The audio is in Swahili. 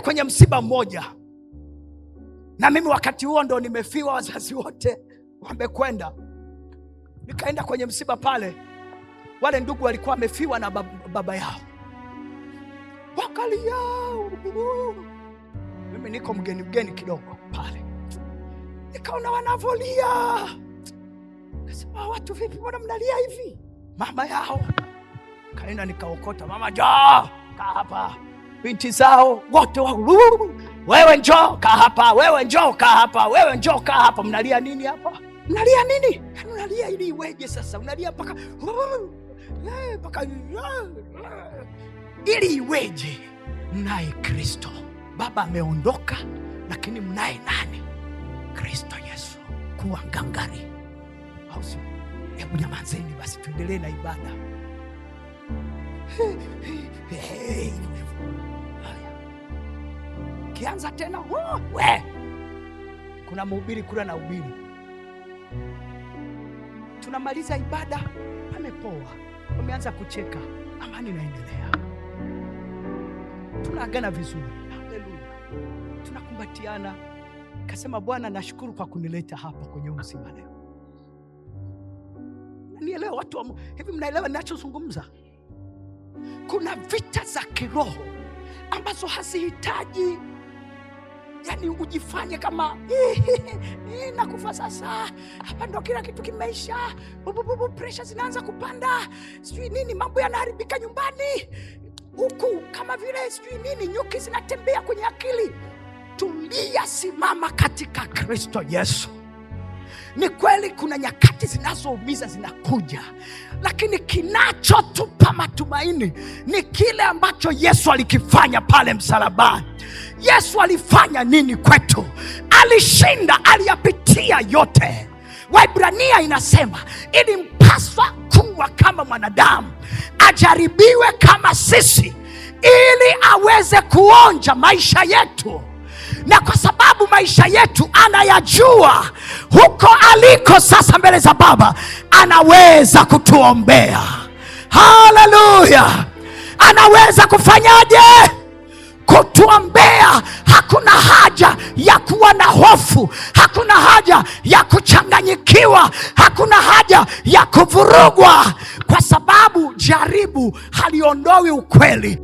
kwenye msiba mmoja, na mimi wakati huo ndo nimefiwa, wazazi wote wamekwenda. Nikaenda kwenye msiba pale, wale ndugu walikuwa wamefiwa na baba yao, wakalia. Mimi niko mgeni kidogo pale, nikaona wanavolia. Kasema, watu vipi, mbona mnalia hivi? Mama yao kaenda, nikaokota, mama njoo kaa hapa. Binti zao wote wewe njoo kaa hapa, wewe njoo kaa hapa, wewe njoo kaa hapa. Mnalia nini hapa? Mnalia nini? Mnalia ili iweje sasa? Mnalia mpaka ili iweje? Mnaye Kristo. Baba ameondoka, lakini mnaye nani? Kristo Yesu. Kuwa ngangari, au sio? Hebu nyamazeni basi, tuendelee na ibada. Kianza tena, we kuna mhubiri kula na ubiri. Tunamaliza ibada, amepoa, wameanza kucheka, amani inaendelea, tunaagana vizuri, haleluya, tunakumbatiana. Kasema, Bwana nashukuru kwa kunileta hapa kwenye msiba leo. Nielewa watu hivi, mnaelewa ninachozungumza? Kuna vita za kiroho ambazo hazihitaji yani ujifanye kama nakufa sasa, hapa ndo kila kitu kimeisha, pressure zinaanza kupanda, sijui nini, mambo yanaharibika nyumbani huku, kama vile sijui nini, nyuki zinatembea kwenye akili. Tulia, simama katika Kristo Yesu. Ni kweli kuna nyakati zinazoumiza zinakuja, lakini kinachotupa matumaini ni kile ambacho Yesu alikifanya pale msalabani. Yesu alifanya nini kwetu? Alishinda, aliyapitia yote. Waebrania inasema ilimpaswa kuwa kama mwanadamu, ajaribiwe kama sisi, ili aweze kuonja maisha yetu. Na kwa sababu maisha yetu anayajua, huko aliko sasa mbele za Baba, anaweza kutuombea. Haleluya! Anaweza kufanyaje? Kutuombea. Hakuna haja ya kuwa na hofu, hakuna haja ya kuchanganyikiwa, hakuna haja ya kuvurugwa, kwa sababu jaribu haliondoi ukweli.